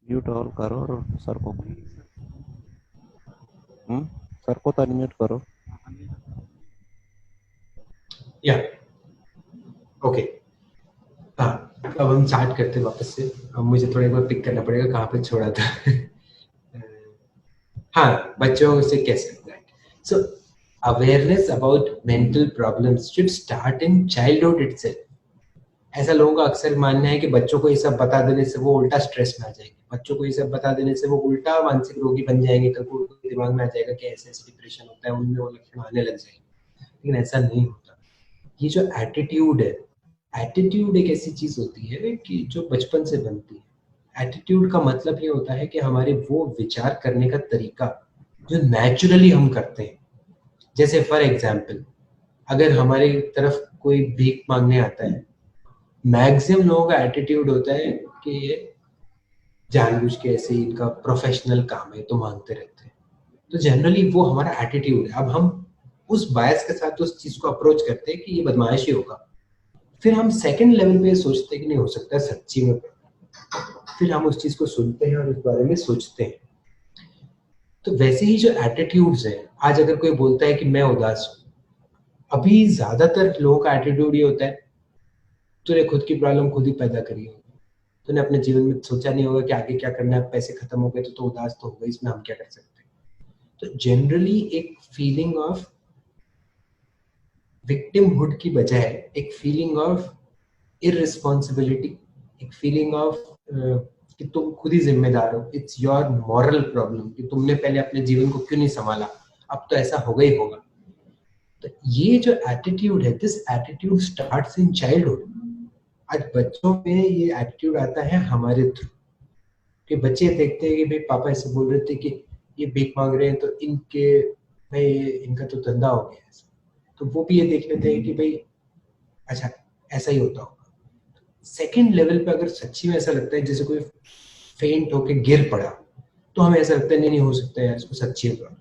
म्यूट ऑल करो और सर को सर को तो अनम्यूट करो। या ओके, हाँ अब हम स्टार्ट करते हैं वापस से। अब मुझे थोड़ा एक बार पिक करना पड़ेगा कहाँ पे छोड़ा था। हाँ, बच्चों से कैसे, so awareness about mental problems should start in childhood itself. ऐसा लोगों का अक्सर मानना है कि बच्चों को ये सब बता देने से वो उल्टा स्ट्रेस में आ जाएंगे, बच्चों को ये सब बता देने से वो उल्टा मानसिक रोगी बन जाएंगे, कल को उनके दिमाग में आ जाएगा कि ऐसे ऐसे डिप्रेशन होता है, उनमें वो लक्षण आने लग जाएंगे। लेकिन ऐसा नहीं होता। ये जो एटीट्यूड है, एटीट्यूड एक ऐसी चीज होती है कि जो बचपन से बनती है। एटीट्यूड का मतलब ये होता है कि हमारे वो विचार करने का तरीका जो नेचुरली हम करते हैं। जैसे फॉर एग्जाम्पल, अगर हमारी तरफ कोई भीख मांगने आता है, मैक्सिमम लोगों का एटीट्यूड होता है कि ये जानबूझ के ऐसे ही इनका प्रोफेशनल काम है तो मांगते रहते हैं। तो जनरली वो हमारा एटीट्यूड है। अब हम उस बायस के साथ उस चीज को अप्रोच करते हैं कि ये बदमाशी होगा। फिर हम सेकंड लेवल पे सोचते हैं कि नहीं हो सकता सच्ची में, फिर हम उस चीज को सुनते हैं और उस बारे में सोचते हैं। तो वैसे ही जो एटीट्यूड्स है, आज अगर कोई बोलता है कि मैं उदास हूँ, अभी ज्यादातर लोगों का एटीट्यूड ये होता है तूने खुद की प्रॉब्लम खुद ही पैदा करी होगी, तूने अपने जीवन में सोचा नहीं होगा कि आगे क्या करना है, पैसे खत्म हो गए तो उदास तो होगा, इसमें हम क्या कर सकते हैं। तो जनरली एक फीलिंग ऑफ विक्टिमहुड की बजाय एक फीलिंग ऑफ इररिस्पॉन्सिबिलिटी, एक फीलिंग ऑफ कि तुम खुद ही जिम्मेदार हो, इट्स योर मॉरल प्रॉब्लम कि तुमने पहले अपने जीवन को क्यों नहीं संभाला, अब तो ऐसा होगा ही होगा। तो ये जो एटीट्यूड है, this attitude starts in childhood. आज बच्चों में ये एटीट्यूड आता है हमारे थ्रू कि बच्चे देखते हैं कि भाई पापा ऐसे बोल रहे थे कि ये भीख मांग रहे हैं तो इनके भाई इनका तो धंधा हो गया है, तो वो भी ये देख लेते हैं कि भाई अच्छा ऐसा ही होता होगा। सेकंड लेवल पे अगर सच्ची में ऐसा लगता है जैसे कोई फेंट होके गिर पड़ा, तो हमें ऐसा लगता है नहीं नहीं हो सकता है इसको सच्ची है प्रॉब्लम।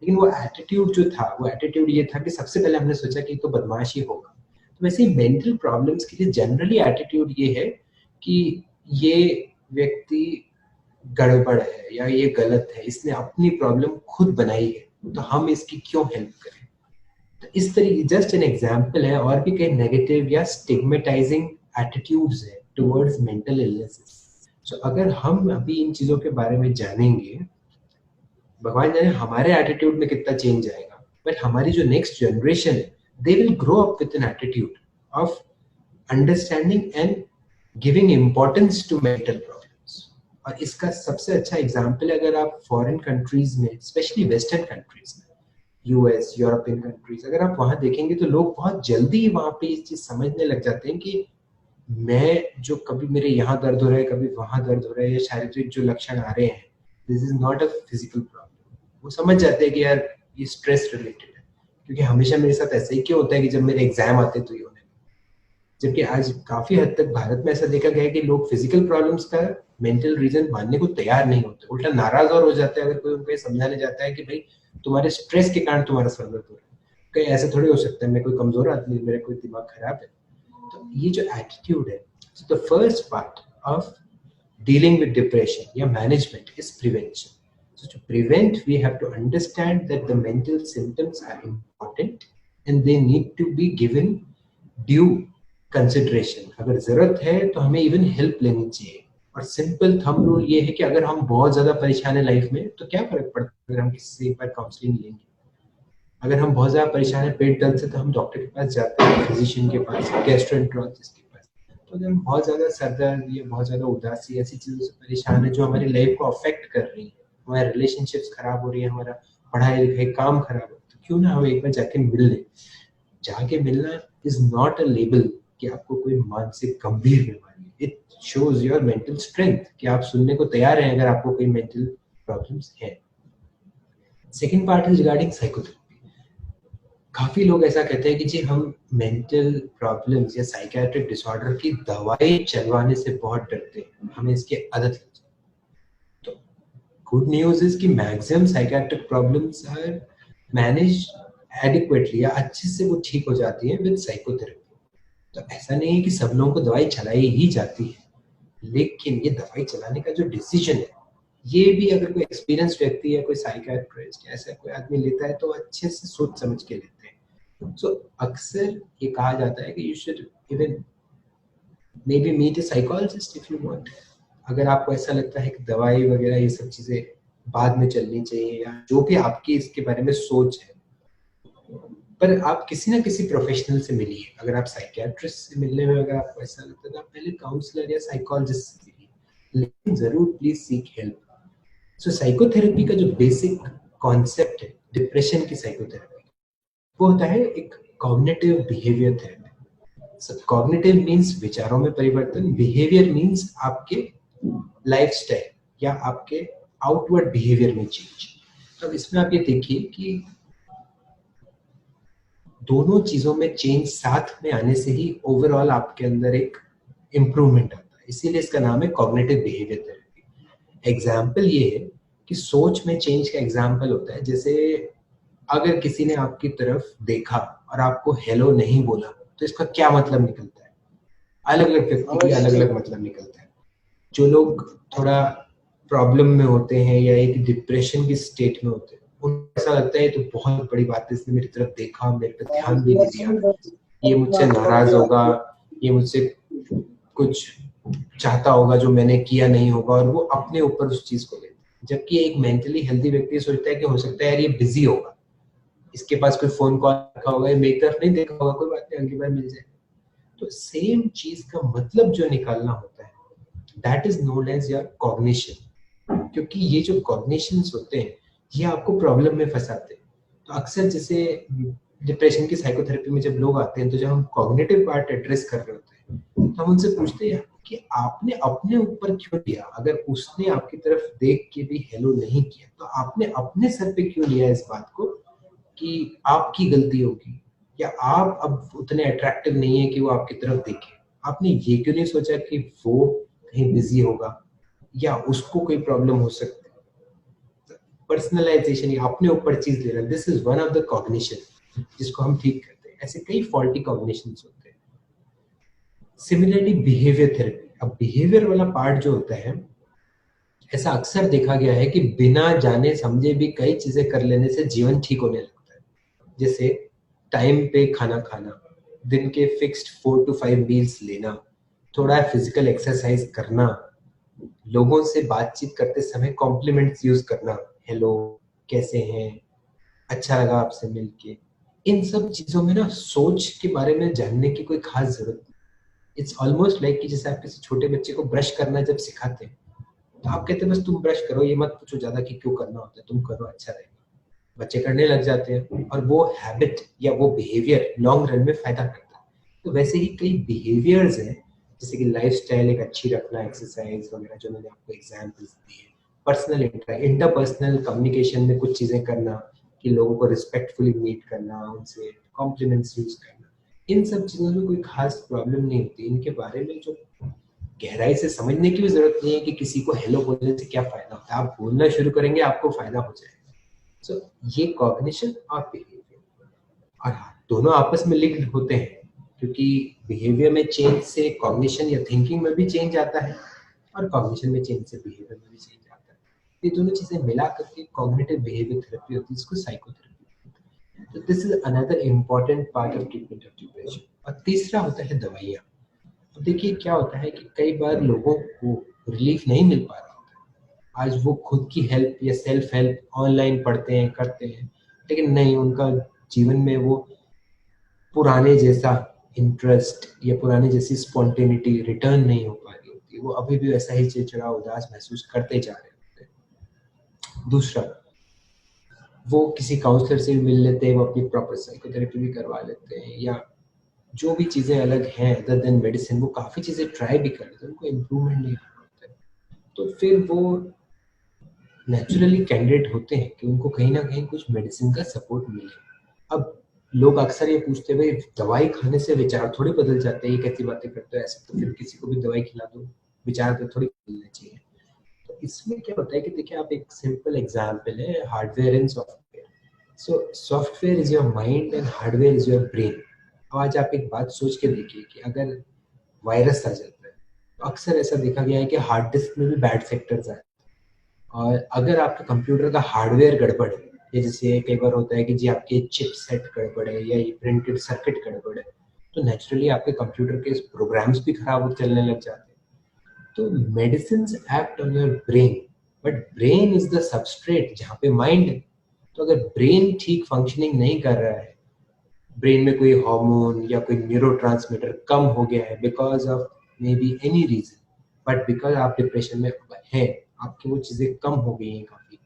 लेकिन वो एटीट्यूड जो था, वो एटीट्यूड ये था कि सबसे पहले हमने सोचा कि तो बदमाश ही होगा। तो वैसे ही मेंटल प्रॉब्लम्स के लिए जनरली एटीट्यूड ये है कि ये व्यक्ति गड़बड़ है या ये गलत है, इसने अपनी प्रॉब्लम खुद बनाई है तो हम इसकी क्यों हेल्प करें। तो इस तरीके जस्ट एन एग्जाम्पल है, और भी कई नेगेटिव या स्टिग्मेटाइजिंग एटीट्यूड्स है टुवर्ड्स मेंटल इलनेसेस। सो अगर हम अभी इन चीजों के बारे में जानेंगे, भगवान जाने हमारे एटीट्यूड में कितना चेंज आएगा। बट हमारी जो नेक्स्ट जनरेशन है, they will grow up with an attitude of understanding and giving importance to mental problems. और इसका सबसे अच्छा एग्जाम्पल है अगर आप फॉरेन कंट्रीज में, स्पेशली वेस्टर्न कंट्रीज में, यूएस, यूरोपियन कंट्रीज, अगर आप वहां देखेंगे तो लोग बहुत जल्दी वहां पे इस चीज समझने लग जाते हैं कि मैं जो कभी मेरे यहाँ दर्द हो रहा है, कभी वहां दर्द हो रहा है, या शारीरिक जो लक्षण आ रहे हैं, this is not a physical problem. वो समझ जाते हैं कि यार ये स्ट्रेस रिलेटेड है। क्योंकि हमेशा मेरे साथ ऐसा ही क्यों होता है कि जब मेरे एग्जाम आते तो ये होने, जबकि आज काफी हद तक भारत में ऐसा देखा गया है कि लोग फिजिकल प्रॉब्लम्स का मेंटल रीजन मानने को तैयार नहीं होते, उल्टा नाराज और हो जाते हैं अगर कोई उनको ये समझाने जाता है कि भाई तुम्हारे स्ट्रेस के कारण तुम्हारा सर दर्द हो रहा है। कहीं ऐसा थोड़ी हो सकता है मैं कोई कमजोर आदमी, मेरा कोई दिमाग खराब है। तो ये जो एटीट्यूड है, the first part of dealing with depression या management is prevention. So to prevent, we have to understand that the mental symptoms are important and they need to be given due consideration. अगर जरूरत है तो हमें even help लेनी चाहिए। और simple thumb rule ये है कि अगर हम बहुत ज्यादा परेशान है लाइफ में तो क्या फर्क पड़ता है अगर हम किसी से एक बार काउंसलिंग लेंगे। अगर हम बहुत ज्यादा परेशान है पेट दर्द से तो हम डॉक्टर के पास जाते हैं, फिजिशियन के पास, गैस्ट्रोएंटरोलॉजिस्ट के पास। तो अगर हम बहुत ज्यादा सर दर्द या बहुत ज्यादा उदासी ऐसी चीजों से परेशान है जो हमारी लाइफ को अफेक्ट कर रही है, हमारे रिलेशनशिप्स खराब हो रही है, हमारा पढ़ाई लिखाई काम खराब हो, तो क्यों ना हम एक बार जाके मिल लें। जाके मिलना इज नॉट अ लेबल कि आपको कोई मानसिक गंभीर बीमारी है। It shows your mental strength कि आप सुनने को तैयार हैं अगर आपको कोई मेंटल प्रॉब्लम्स है। Second part is regarding psychotherapy. काफी लोग ऐसा कहते हैं कि जी हम मेंटल प्रॉब्लम्स या साइकियाट्रिक डिसऑर्डर की दवाई चलवाने से बहुत डरते हैं, हमें इसकी आदत लग जाए। तो गुड न्यूज इज कि maximum psychiatric problems are manage adequately या अच्छे से वो ठीक हो जाती है विद साइकोथेरेपी। तो ऐसा नहीं है कि सब लोगों को दवाई चलाई ही जाती है, लेकिन ये दवाई चलाने का जो डिसीजन है ये भी अगर कोई एक्सपीरियंस व्यक्ति या कोई साइकियाट्रिस्ट ऐसा कोई आदमी लेता है तो अच्छे से सोच समझ के लेते हैं। सो अक्सर ये कहा जाता है कि you should even maybe meet a psychologist if you want. अगर आपको ऐसा लगता है कि दवाई वगैरह ये सब चीजें बाद में चलनी चाहिए या जो भी आपकी इसके बारे में सोच है, पर आप किसी ना किसी प्रोफेशनल से मिलिए। अगर आप साइकियाट्रिस्ट से मिलने में अगर आपको ऐसा लगता है तो आप पहले काउंसलर या साइकोलॉजिस्ट से मिलिए, लेकिन जरूर please seek help. So psychotherapy का जो बेसिक कॉन्सेप्ट है डिप्रेशन की साइकोथेरेपी, वो होता है एक कॉग्निटिव बिहेवियर थेरेपी। सो कॉग्निटिव मींस विचारों में परिवर्तन, बिहेवियर मींस आपके लाइफस्टाइल या आपके आउटवर्ड बिहेवियर में चेंज। तो इसमें आप ये देखिए कि दोनों चीजों में चेंज साथ में आने से ही ओवरऑल आपके अंदर एक इम्प्रूवमेंट आता है, इसीलिए इसका नाम है कॉग्निटिव बिहेवियर थेरेपी। एग्जाम्पल ये है कि सोच में चेंज का एग्जाम्पल होता है जैसे अगर किसी ने आपकी तरफ देखा और आपको हेलो नहीं बोला तो इसका क्या मतलब निकलता है। अलग अलग व्यक्ति के लिए अलग अलग मतलब निकलता है। जो लोग थोड़ा प्रॉब्लम में होते हैं या एक डिप्रेशन की स्टेट में होते हैं उनको ऐसा लगता है तो बहुत बड़ी बात है, इसने मेरी तरफ देखा, मेरे पे ध्यान भी नहीं दिया, ये मुझसे नाराज होगा, ये मुझसे कुछ चाहता होगा जो मैंने किया नहीं होगा, और वो अपने ऊपर उस चीज को लेते हैं। जबकि एक मेंटली हेल्दी व्यक्ति सोचता है कि हो सकता है यार ये बिजी होगा, इसके पास कोई फोन कॉल रखा होगा, मेरी तरफ नहीं देखा होगा, कोई बात नहीं अगली बार मिल जाए। तो सेम चीज का मतलब जो निकालना होता है that is known as your cognition. क्योंकि ये जो कॉग्निशंस होते हैं ये आपको प्रॉब्लम में फंसाते हैं। तो अक्सर जैसे डिप्रेशन की साइकोथेरेपी में जब लोग आते हैं तो जब हम कॉग्निटिव पार्ट एड्रेस कर रहे होते हैं तो हम उनसे पूछते हैं कि आपने अपने ऊपर क्यों लिया। अगर उसने आपकी तरफ देख के भी हेलो नहीं किया तो आपने अपने सर पे क्यों लिया इस बात को कि आपकी गलती होगी या आप अब उतने अट्रैक्टिव नहीं है कि वो आपकी तरफ देखे। आपने ये क्यों नहीं सोचा कि वो कहीं बिजी होगा या उसको कोई प्रॉब्लम हो सकती है। पर्सनलाइजेशन या अपने ऊपर चीज लेना, this is one of the cognition जिसको हम ठीक करते हैं। ऐसे कई फॉल्टी कॉग्निशंस होते हैं। सिमिलरली बिहेवियर थेरेपी, अब बिहेवियर वाला पार्ट जो होता है ऐसा अक्सर देखा गया है कि बिना जाने समझे भी कई चीजें कर लेने से जीवन ठीक होने लगता है। जैसे टाइम पे खाना खाना, दिन के फिक्स्ड 4 to 5 मील्स लेना, थोड़ा फिजिकल एक्सरसाइज करना, लोगों से बातचीत करते समय कॉम्प्लीमेंट्स यूज करना, हेलो कैसे हैं, अच्छा लगा आपसे मिलके। इन सब चीजों में ना सोच के बारे में जानने की कोई खास जरूरत नहीं। इट्स ऑलमोस्ट लाइक कि जैसे आप किसी छोटे बच्चे को ब्रश करना जब सिखाते हैं तो आप कहते हैं बस तुम ब्रश करो, ये मत पूछो ज्यादा कि क्यों करना होता है, तुम करो अच्छा रहेगा। बच्चे करने लग जाते हैं और वो हैबिट या वो बिहेवियर लॉन्ग रन में फायदा करता है। तो वैसे ही कई बिहेवियर्स हैं जैसे कि लाइफस्टाइल एक अच्छी रखना, एक्सरसाइज वगैरह जो मैंने आपको एग्जांपल्स दिए, पर्सनल इंटरपर्सनल कम्युनिकेशन में कुछ चीजें करना कि लोगों को रिस्पेक्टफुली मीट करना, उनसे कॉम्प्लीमेंट्स यूज करना, इन सब चीजों में कोई खास प्रॉब्लम नहीं होती। इनके बारे में जो गहराई से समझने की भी जरूरत नहीं है कि किसी को हेलो बोलने से क्या फायदा होता है। आप बोलना शुरू करेंगे आपको फायदा हो जाएगा। सो ये कॉग्निशन और बिहेवियर। और हाँ, दोनों आपस में लिंक्ड होते हैं, क्योंकि बिहेवियर में चेंज से कॉग्निशन या थिंकिंग में भी चेंज आता है, और कॉग्निशन में चेंज से बिहेवियर में भी चेंज आता है। ये दोनों चीजें मिला करके कॉग्निटिव बिहेवियर थेरेपी होती है, जिसको साइकोथेरेपी। तो this is another important part of treatment of depression. और तीसरा होता है दवाइयाँ। तो देखिए क्या होता है कि कई बार लोगों को रिलीफ नहीं मिल पा रहा होता है। आज वो खुद की हेल्प या सेल्फ हेल्प ऑनलाइन पढ़ते हैं, करते हैं, लेकिन नहीं, उनका जीवन में वो पुराने जैसा इंटरेस्ट या पुराने जैसी स्पॉन्टेनिटी रिटर्न नहीं हो पा रही होती, वो अभी भी वैसा ही चिड़चिड़ा उदास महसूस करते जा रहे होते हैं। दूसरा, वो किसी काउंसलर से भी मिल लेते हैं, वो अपनी प्रॉपर साइकोथेरेपी भी करवा लेते हैं, या जो भी चीजें अलग हैं अदर देन मेडिसिन, वो काफी चीजें ट्राई भी कर लेते हैं, उनको इम्प्रूवमेंट नहीं हो पाता है। तो फिर वो नेचुरली कैंडिडेट होते हैं कि उनको कहीं ना कहीं कुछ मेडिसिन का सपोर्ट मिले। अब लोग अक्सर ये पूछते हैं, भाई दवाई खाने से विचार थोड़ी बदल जाते हैं, ये कैसी बातें करते हो, ऐसे तो फिर किसी को भी दवाई खिला दो, विचार तो थोड़ी बदलना चाहिए। तो इसमें क्या होता है कि देखिए, आप एक सिंपल एग्जांपल है hardware and software. So software is your mind and hardware is your brain. अब आज आप एक बात सोच के देखिए कि अगर वायरस आ जाता है, तो अक्सर ऐसा देखा गया है कि हार्ड डिस्क में भी बैड फैक्टर्स आए। और अगर आपके कंप्यूटर का हार्डवेयर गड़बड़ है, या जैसे कई बार होता है कि जी आपके चिप सेट गड़बड़ है या ये प्रिंटेड सर्किट गड़बड़ है, तो नेचुरली आपके कंप्यूटर के प्रोग्राम्स भी खराब हो चलने लग जाते हैं। तो medicine act on your brain, but brain is the substrate जहाँ पे माइंड है। तो अगर ब्रेन ठीक फंक्शनिंग नहीं कर रहा है, ब्रेन में कोई हार्मोन या कोई न्यूरोट्रांसमीटर कम हो गया है because of maybe any reason, but because आप डिप्रेशन में हैं, आपकी वो चीज़ें कम हो गई हैं काफ़ी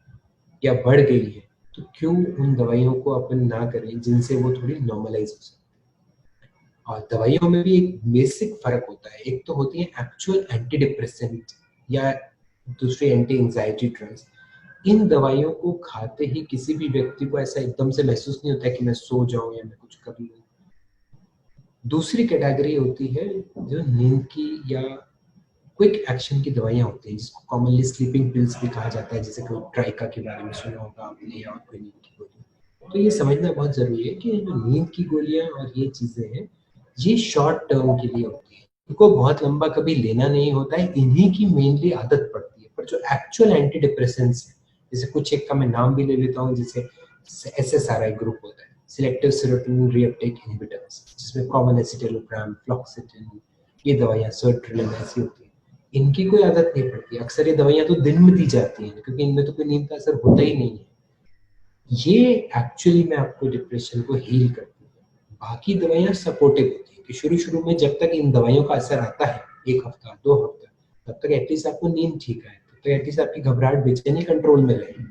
या बढ़ गई है, तो क्यों उन दवाइयों को अपन ना करें जिनसे वो थोड़ी नॉर्मलाइज हो सके। और दवाइयों में भी एक बेसिक फर्क होता है, एक तो होती है एक्चुअल एंटी डिप्रेसेंट या दूसरी एंटी एंजाइटी ड्रग्स। इन दवाइयों को खाते ही किसी भी व्यक्ति को ऐसा एकदम से महसूस नहीं होता है कि मैं सो जाऊं या मैं कुछ कर लूं। दूसरी कैटेगरी होती है जो नींद की या क्विक एक्शन की दवाइयाँ होती हैं, जिसको कॉमनली स्लीपिंग पिल्स भी कहा जाता है, जैसे कोई ट्राइका के बारे में सुना होगा आपने, या कोई नींद की गोली। तो ये समझना बहुत जरूरी है कि जो नींद की गोलियां और ये चीजें हैं, ये शॉर्ट टर्म के लिए होती है, इनको बहुत लंबा कभी लेना नहीं होता है, इन्हीं की मेनली आदत पड़ती है। पर जो एक्चुअल एंटी डिप्रेसेंट्स है, जैसे कुछ एक का मैं नाम भी ले लेता हूँ, जैसे SSRI ग्रुप होता है, सिलेक्टिव सेरोटोनिन रीअपटेक इनहिबिटर्स, जिसमें कॉमन एसिटिलोप्राम, फ्लॉक्सिटिन, ये दवाइयाँ सर्ट्रिलिन ऐसी होती है, इनकी कोई आदत नहीं पड़ती। अक्सर ये दवाइयाँ तो दिन में दी जाती हैं, क्योंकि इनमें तो कोई नींद का असर होता ही नहीं है। ये एक्चुअली में आपको डिप्रेशन को हील करती है। बाकी दवाइयाँ सपोर्टिव होती है कि शुरू शुरू में जब तक इन दवाइयों का असर आता है, 1 हफ्ता 2 हफ्ता, तब तक एटलीस्ट आपको नींद ठीक आए, तब तक एटलीस्ट आपकी घबराहट बेचैनी कंट्रोल में रहे।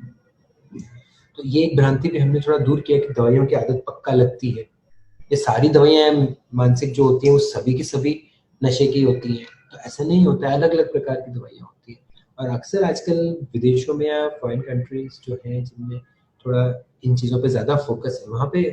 तो ये एक भ्रांति भी हमने थोड़ा दूर किया कि दवाइयों की आदत पक्का लगती है। ये सारी दवाइयाँ मानसिक जो होती हैं वो सभी की सभी नशे की होती हैं, तो ऐसा नहीं होता है, अलग अलग प्रकार की दवाइयाँ होती हैं। और अक्सर आजकल विदेशों में या फॉरेन कंट्रीज जो हैं जिनमें थोड़ा इन चीज़ों पे ज़्यादा फोकस है, वहाँ पे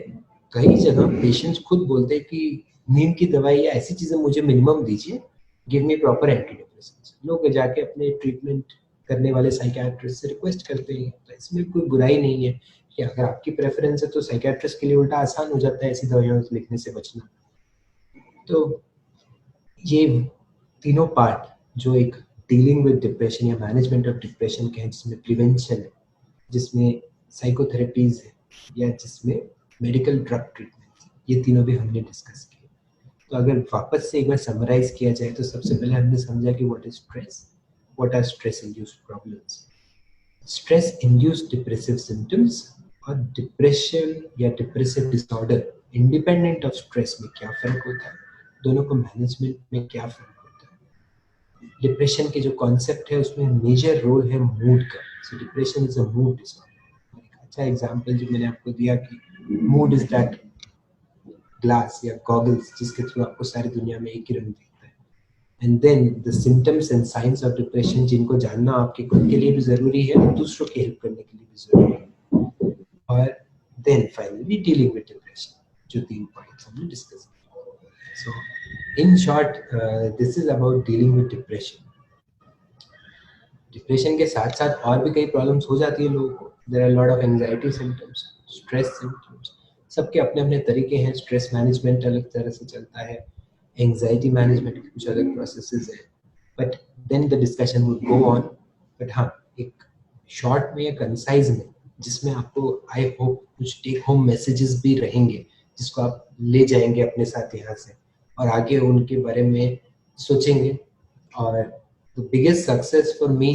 कई जगह पेशेंट्स खुद बोलते हैं कि नींद की दवाई या ऐसी चीज़ें मुझे मिनिमम दीजिए, give me proper anti depressants. लोग जाके अपने ट्रीटमेंट करने वाले साइकियाट्रिस्ट से रिक्वेस्ट करते हैं, तो इसमें कोई बुराई नहीं है कि अगर आपकी प्रेफरेंस है तो साइकियाट्रिस्ट के लिए उल्टा आसान हो जाता है ऐसी दवाइयाँ लिखने से बचना। तो ये तीनों पार्ट जो एक डीलिंग विद डिप्रेशन या मैनेजमेंट ऑफ डिप्रेशन के हैं, जिसमें प्रिवेंशन है, जिसमें साइकोथेरेपीज है, या जिसमें मेडिकल ड्रग ट्रीटमेंट, ये तीनों भी हमने डिस्कस किए। तो अगर वापस से एक बार समराइज किया जाए तो सबसे पहले हमने समझा कि what is stress, what are stress induced problems, stress induced depressive symptoms, और डिप्रेशन या depressive disorder independent of stress में क्या फर्क होता है, दोनों को मैनेजमेंट में क्या फर्क होता है। डिप्रेशन के जो कॉन्सेप्ट है उसमें मेजर रोल है मूड का। So depression is a mood disorder. एक अच्छा एग्जांपल जो मैंने आपको दिया कि मूड इज दैट ग्लास या गॉगल्स जिसके थ्रू आपको सारी दुनिया में एक ही रंग दिखता है। And then the symptoms and science of depression, जिनको जानना आपके खुद के लिए भी जरूरी है और दूसरों की हेल्प करने के लिए भी जरूरी है। और then finally dealing with depression, जो 3 पॉइंट्स हमने डिस्कस किए। So in short this is about dealing with depression. Depression के साथ साथ और भी कई प्रॉब्लम्स हो जाती है लोगों को। There are lot of anxiety symptoms, stress symptoms, सबके अपने अपने तरीके हैं. स्ट्रेस मैनेजमेंट अलग तरह से चलता है, एंजाइटी मैनेजमेंट के कुछ अलग प्रोसेसेस हैं, but then the discussion would go on. But हाँ, एक शॉर्ट में या कंसाइज में, जिसमें आपको आई होप कुछ टेक होम मैसेजेस भी रहेंगे जिसको आप ले जाएंगे अपने साथ यहाँ से और आगे उनके बारे में सोचेंगे. और the biggest success for me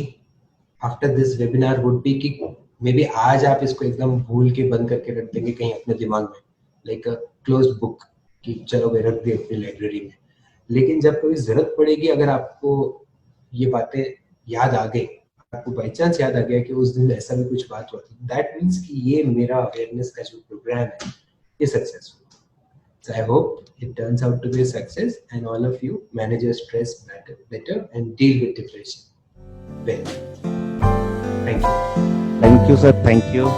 after this webinar would be कि मे बी आज आप इसको एकदम भूल के बंद करके रख देंगे कहीं अपने दिमाग में, लाइक अ क्लोज्ड बुक, कि चलो भाई रख दिए अपनी लाइब्रेरी में. लेकिन जब कभी जरूरत पड़ेगी, अगर आपको ये बातें याद आ गई, आपको बाई चांस याद आ गया कि उस दिन ऐसा भी कुछ बात हुआ थी, दैट मीन्स कि ये मेरा अवेयरनेस का जो प्रोग्राम है ये successful. So I hope it turns out to be a success and all of you manage your stress better and deal with depression well. Thank you. Thank you, sir. Thank you.